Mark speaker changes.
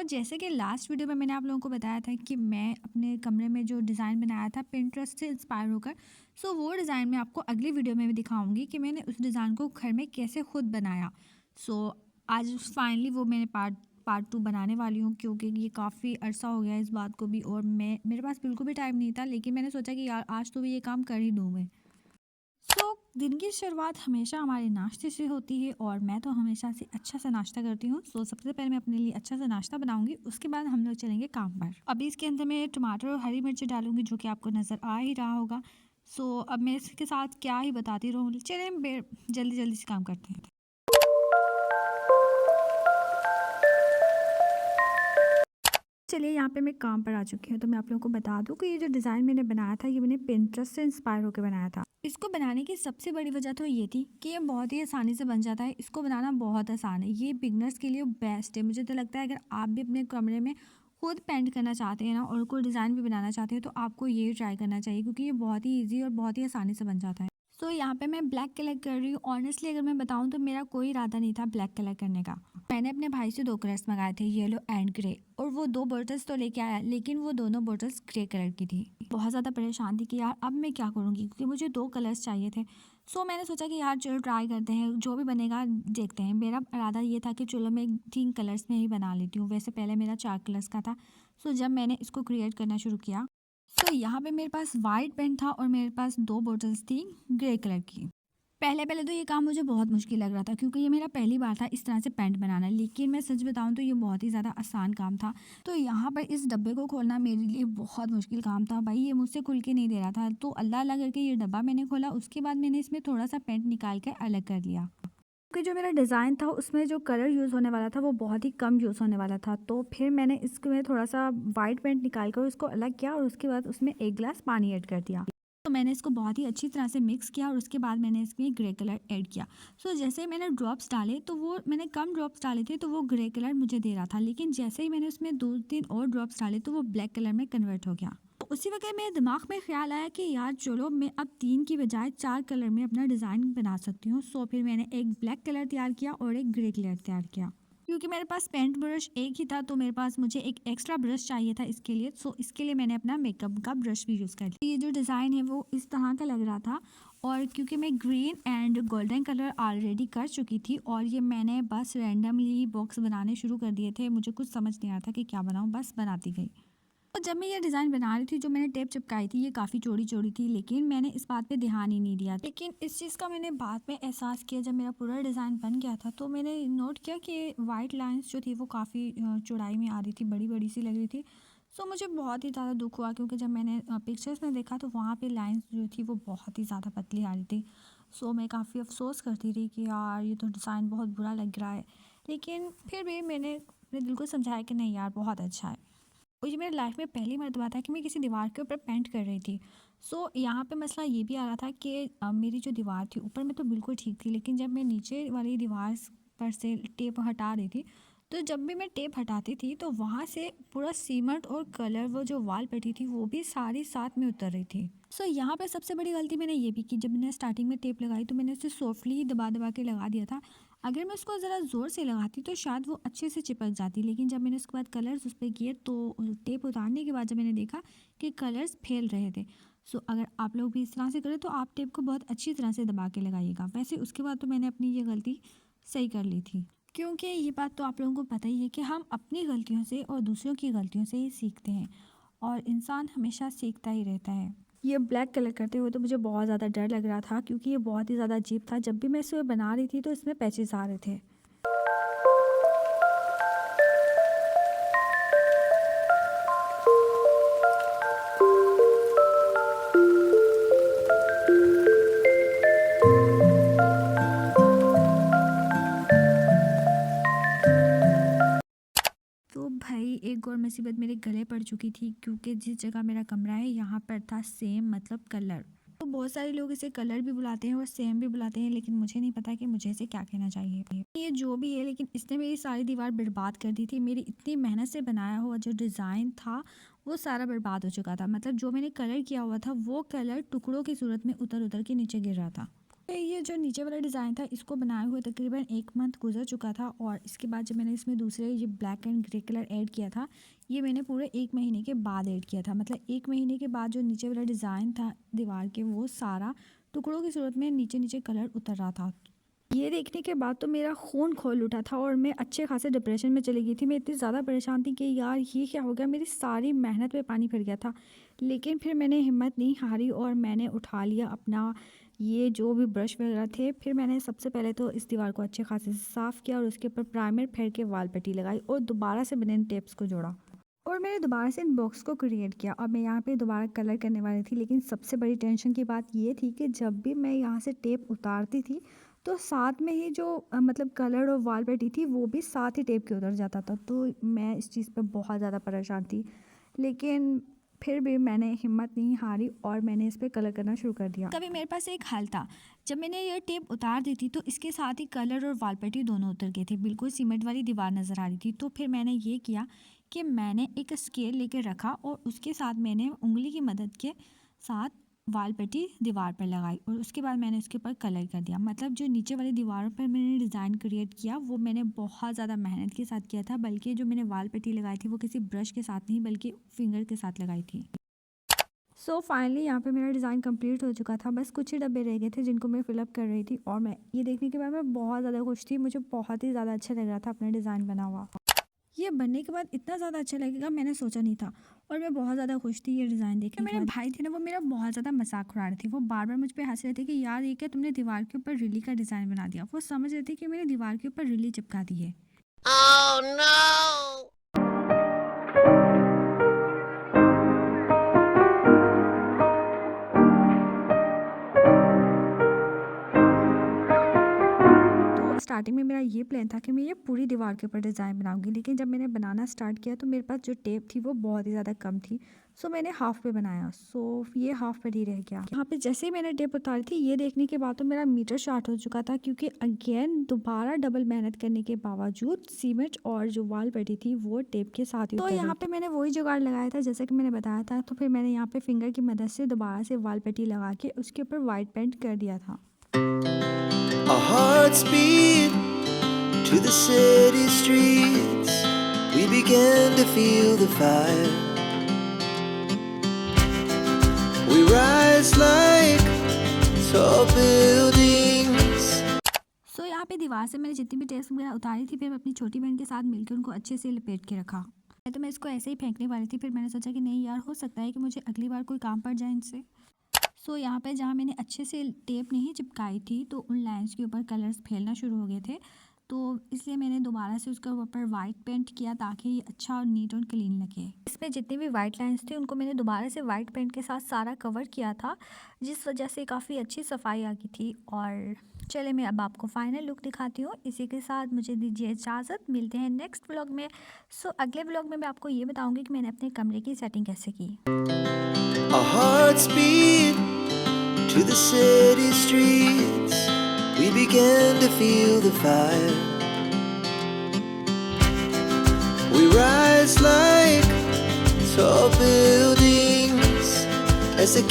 Speaker 1: जैसे कि last video में मैंने आप लोगों को बताया था कि मैं अपने कमरे में जो डिज़ाइन बनाया था पिंटरेस्ट से इंस्पायर होकर। वो डिज़ाइन मैं आपको अगली वीडियो में भी दिखाऊंगी कि मैंने उस डिज़ाइन को घर में कैसे खुद बनाया। सो आज फाइनली वो मैंने पार्ट 2 बनाने वाली हूँ, क्योंकि ये काफ़ी अरसा हो गया इस बात को भी, और मेरे पास बिल्कुल भी टाइम नहीं था, लेकिन मैंने सोचा कि यार आज तो भी ये काम कर ही दूँ मैं। दिन की शुरुआत हमेशा हमारे नाश्ते से होती है, और मैं तो हमेशा से अच्छा सा नाश्ता करती हूँ। सबसे पहले मैं अपने लिए अच्छा सा नाश्ता बनाऊंगी, उसके बाद हम लोग चलेंगे काम पर। अभी इसके अंदर मैं टमाटर और हरी मिर्च डालूंगी, जो कि आपको नज़र आ ही रहा होगा। अब मैं इसके साथ क्या ही बताती रहूँ, चलिए जल्दी जल्दी से काम करते हैं। चलिए यहाँ पे मैं काम पर आ चुकी हूँ, तो मैं आप लोगों को बता दूँ कि ये जो डिज़ाइन मैंने बनाया था, ये मैंने पिंटरेस्ट से इंस्पायर होकर बनाया था। इसको बनाने की सबसे बड़ी वजह तो ये थी कि ये बहुत ही आसानी से बन जाता है। इसको बनाना बहुत आसान है, ये बिगनर्स के लिए बेस्ट है। मुझे तो लगता है अगर आप भी अपने कमरे में खुद पेंट करना चाहते हैं ना, और कोई डिज़ाइन भी बनाना चाहते हैं, तो आपको ये ट्राई करना चाहिए, क्योंकि ये बहुत ही ईजी और बहुत ही आसानी से बन जाता है। यहाँ पे मैं ब्लैक कलर कर रही हूँ। ऑनेस्टली अगर मैं बताऊँ तो मेरा कोई इरादा नहीं था ब्लैक कलर करने का। मैंने अपने भाई से 2 कलर्स मंगाए थे, येलो एंड ग्रे, और वो 2 बॉटल्स तो लेके आया, लेकिन वो दोनों बॉटल्स ग्रे कलर की थी। बहुत ज़्यादा परेशान थी कि यार अब मैं क्या करूँगी, क्योंकि मुझे 2 कलर्स चाहिए थे। मैंने सोचा कि यार चलो ट्राई करते हैं, जो भी बनेगा देखते हैं। मेरा इरादा ये था कि चलो मैं 3 कलर्स में ही बना लेती हूँ, वैसे पहले मेरा 4 कलर्स का था। जब मैंने इसको क्रिएट करना शुरू किया, यहाँ पे मेरे पास वाइट पेन था और मेरे पास 2 बॉटल्स थी ग्रे कलर की। पहले तो ये काम मुझे बहुत मुश्किल लग रहा था, क्योंकि ये मेरा पहली बार था इस तरह से पेंट बनाना, लेकिन मैं सच बताऊं तो ये बहुत ही ज़्यादा आसान काम था। यहाँ पर इस डब्बे को खोलना मेरे लिए बहुत मुश्किल काम था भाई, ये मुझसे खुल के नहीं दे रहा था। तो अल्लाह अल्लाह करके ये डब्बा मैंने खोला, उसके बाद मैंने इसमें थोड़ा सा पेंट निकाल कर अलग कर लिया, क्योंकि जो मेरा डिज़ाइन था उसमें जो कलर यूज़ होने वाला था वो बहुत ही कम यूज़ होने वाला था। तो फिर मैंने इसमें थोड़ा सा वाइट पेंट निकाल कर उसको अलग किया, और उसके बाद उसमें 1 गिलास पानी ऐड कर दिया। मैंने इसको बहुत ही अच्छी तरह से मिक्स किया, और उसके बाद मैंने इसमें ग्रे कलर ऐड किया। जैसे ही मैंने ड्रॉप्स डाले, तो वो मैंने कम ड्रॉप्स डाले थे, तो वो ग्रे कलर मुझे दे रहा था, लेकिन जैसे ही मैंने उसमें 2-3 और ड्रॉप्स डाले, तो वो ब्लैक कलर में कन्वर्ट हो गया। तो उसी वक्त मेरे दिमाग में ख्याल आया कि यार चलो मैं अब 3 की बजाय 4 कलर में अपना डिज़ाइन बना सकती हूँ। फिर मैंने एक ब्लैक कलर तैयार किया और एक ग्रे कलर तैयार किया। क्योंकि मेरे पास पेंट ब्रश एक ही था, तो मेरे पास मुझे एक एक्स्ट्रा ब्रश चाहिए था इसके लिए। इसके लिए मैंने अपना मेकअप का ब्रश भी यूज़ कर लिया। ये जो डिज़ाइन है वो इस तरह का लग रहा था, और क्योंकि मैं green and golden colour already कर चुकी थी, और ये मैंने बस रैंडमली बॉक्स बनाने शुरू कर दिए थे। मुझे कुछ समझ नहीं आ रहा था कि क्या बनाऊँ, बस बनाती गई। जब मैं ये डिज़ाइन बना रही थी, जो मैंने टेप चिपकाई थी, ये काफ़ी चौड़ी-चौड़ी थी, लेकिन मैंने इस बात पे ध्यान ही नहीं दिया। लेकिन इस चीज़ का मैंने बाद में एहसास किया, जब मेरा पूरा डिज़ाइन बन गया था, तो मैंने नोट किया कि वाइट लाइन्स जो थी वो काफ़ी चौड़ाई में आ रही थी, बड़ी-बड़ी सी लग रही थी। मुझे बहुत ही ज़्यादा दुःख हुआ, क्योंकि जब मैंने पिक्चर्स में देखा, तो वहाँ पे लाइन्स जो थी वो बहुत ही ज़्यादा पतली आ रही थी। मैं काफ़ी अफ़सोस करती रही कि यार ये तो डिज़ाइन बहुत बुरा लग रहा है। लेकिन फिर भी मैंने अपने दिल को समझाया कि नहीं यार, बहुत अच्छा है। और ये मेरे लाइफ में पहली मर्तबा था कि मैं किसी दीवार के ऊपर पेंट कर रही थी। यहाँ पे मसला ये भी आ रहा था कि मेरी जो दीवार थी ऊपर में तो बिल्कुल ठीक थी, लेकिन जब मैं नीचे वाली दीवार पर से टेप हटा रही थी, तो जब भी मैं टेप हटाती थी, तो वहाँ से पूरा सीमेंट और कलर, वो जो वाल पट्टी थी, वो भी सारी साथ में उतर रही थी। यहाँ पे सबसे बड़ी गलती मैंने ये भी की, जब मैंने स्टार्टिंग में टेप लगाई, तो मैंने उसे सॉफ्टली ही दबा दबा के लगा दिया था। अगर मैं उसको ज़रा ज़ोर से लगाती, तो शायद वो अच्छे से चिपक जाती, लेकिन जब मैंने उसके बाद कलर्स उस पर किए, तो टेप उतारने के बाद जब मैंने देखा कि कलर्स फैल रहे थे। अगर आप लोग भी इस तरह से करें, तो आप टेप को बहुत अच्छी तरह से दबा के लगाइएगा। वैसे उसके बाद तो मैंने अपनी ये गलती सही कर ली थी, क्योंकि ये बात तो आप लोगों को पता ही है कि हम अपनी गलतियों से और दूसरों की गलतियों से ही सीखते हैं, और इंसान हमेशा सीखता ही रहता है। ये ब्लैक कलर करते हुए तो मुझे बहुत ज़्यादा डर लग रहा था, क्योंकि ये बहुत ही ज़्यादा अजीब था। जब भी मैं इसे बना रही थी, तो इसमें पैचेस आ रहे थे। भाई एक और मुसीबत मेरे गले पड़ चुकी थी, क्योंकि जिस जगह मेरा कमरा है, यहाँ पर था सेम, मतलब कलर। बहुत सारे लोग इसे कलर भी बुलाते हैं और सेम भी बुलाते हैं, लेकिन मुझे नहीं पता कि मुझे इसे क्या कहना चाहिए। ये जो भी है, लेकिन इसने मेरी सारी दीवार बर्बाद कर दी थी। मेरी इतनी मेहनत से बनाया हुआ जो डिज़ाइन था, वो सारा बर्बाद हो चुका था। मतलब जो मैंने कलर किया हुआ था, वो कलर टुकड़ों की सूरत में उतर उतर के नीचे गिर रहा था। ये जो नीचे वाला डिज़ाइन था इसको बनाए हुए तकरीबन 1 मंथ गुजर चुका था और इसके बाद जब मैंने इसमें दूसरे ये black and grey colour add किया था, ये मैंने पूरे 1 महीने के बाद ऐड किया था। मतलब 1 महीने के बाद जो नीचे वाला डिज़ाइन था दीवार के, वो सारा टुकड़ों की सूरत में नीचे कलर उतर रहा था। ये देखने के बाद तो मेरा खून खोल उठा था और मैं अच्छे खासे डिप्रेशन में चली गई थी। मैं इतनी ज़्यादा परेशान थी कि यार ये क्या हो गया, मेरी सारी मेहनत पे पानी फिर गया था। लेकिन फिर मैंने हिम्मत नहीं हारी और मैंने उठा लिया अपना ये जो भी ब्रश वगैरह थे। फिर मैंने सबसे पहले तो इस दीवार को अच्छे खासे से साफ़ किया और उसके ऊपर प्राइमर फेर के वाल पट्टी लगाई और दोबारा से मैंने इन टेप्स को जोड़ा और मैंने दोबारा से इन बॉक्स को क्रिएट किया और मैं यहाँ पे दोबारा कलर करने वाली थी। लेकिन सबसे बड़ी टेंशन की बात ये थी कि जब भी मैं यहाँ से टेप उतारती थी तो साथ में ही जो मतलब कलर और वाल पट्टी थी वो भी साथ ही टेप के उतर जाता था। तो मैं इस चीज़ पे बहुत ज़्यादा परेशान थी, लेकिन फिर भी मैंने हिम्मत नहीं हारी और मैंने इस पे कलर करना शुरू कर दिया। कभी मेरे पास एक हल था, जब मैंने ये टेप उतार दी थी तो इसके साथ ही कलर और वाल पट्टी दोनों उतर गए थे, बिल्कुल सीमेंट वाली दीवार नज़र आ रही थी। तो फिर मैंने ये किया कि मैंने एक स्केल लेके रखा और उसके साथ मैंने उंगली की मदद के साथ वाल पट्टी दीवार पर लगाई और उसके बाद मैंने उसके ऊपर कलर कर दिया। मतलब जो नीचे वाली दीवारों पर मैंने डिज़ाइन क्रिएट किया वो मैंने बहुत ज़्यादा मेहनत के साथ किया था, बल्कि जो मैंने वाल पट्टी लगाई थी वो किसी ब्रश के साथ नहीं बल्कि फिंगर के साथ लगाई थी। सो फाइनली यहाँ पे मेरा डिज़ाइन कंप्लीट हो चुका था। बस कुछ ही डब्बे रह गए थे जिनको मैं फिलअप कर रही थी और मैं ये देखने के बाद मैं बहुत ज़्यादा खुश थी। मुझे बहुत ही ज़्यादा अच्छा लग रहा था अपना डिज़ाइन बना हुआ। ये बनने के बाद इतना ज़्यादा अच्छा लगेगा मैंने सोचा नहीं था और मैं बहुत ज़्यादा खुश थी ये डिज़ाइन देख के। मेरे भाई थे ना, वो मेरा बहुत ज़्यादा मजाक उड़ा रहे थे। वो बार बार मुझ पे हंस रहे थे कि यार ये क्या तुमने दीवार के ऊपर रिली का डिज़ाइन बना दिया। वो समझ रहे थे कि मैंने दीवार के ऊपर रिली चिपका दी है।
Speaker 2: Oh no!
Speaker 1: तो स्टार्टिंग में मेरा ये प्लान था कि मैं ये पूरी दीवार के ऊपर डिज़ाइन बनाऊंगी, लेकिन जब मैंने बनाना स्टार्ट किया तो मेरे पास जो टेप थी वो बहुत ही ज़्यादा कम थी। सो मैंने हाफ पे बनाया। सो ये हाफ पर ही रह गया। यहाँ पे जैसे ही मैंने टेप उतारी थी ये देखने के बाद तो मेरा मीटर शॉर्ट हो चुका था, क्योंकि अगेन दोबारा डबल मेहनत करने के बावजूद सीमेंट और जो वाल पट्टी थी वो टेप के साथ ही। तो यहाँ पे मैंने वही जुगाड़ लगाया था जैसे कि मैंने बताया था। तो फिर मैंने यहाँ पे फिंगर की मदद से दोबारा से वाल पट्टी लगा के उसके ऊपर वाइट पेंट कर दिया था।
Speaker 2: Our hearts beat to the city streets. We began to feel the fire. We rise like tall buildings.
Speaker 1: सो यहाँ पे दीवार से मैंने जितनी भी टेप्स वगैरह उतारी थी फिर मैं अपनी छोटी बहन के साथ मिलकर उनको अच्छे से लपेट के रखा। तो मैं इसको ऐसे ही फेंकने वाली थी, फिर मैंने सोचा कि नहीं यार, हो सकता है कि मुझे अगली बार कोई काम पड़ जाए इनसे। सो यहाँ पे जहाँ मैंने अच्छे से टेप नहीं चिपकाई थी तो उन लाइंस के ऊपर कलर्स फैलना शुरू हो गए थे, तो इसलिए मैंने दोबारा से उसके ऊपर वाइट पेंट किया ताकि ये अच्छा और नीट और क्लीन लगे। इसमें जितनी भी वाइट लाइंस थी उनको मैंने दोबारा से वाइट पेंट के साथ सारा कवर किया था, जिस वजह से काफ़ी अच्छी सफाई आ गई थी। और चले मैं अब आपको फाइनल लुक दिखाती हूँ। इसी के साथ मुझे दीजिए इजाज़त, मिलते हैं नेक्स्ट व्लॉग में। सो अगले व्लॉग में मैं आपको ये बताऊँगी कि मैंने अपने कमरे की सेटिंग कैसे की।
Speaker 2: Our hearts beat to the city streets. We began to feel the fire. We rise like tall buildings as the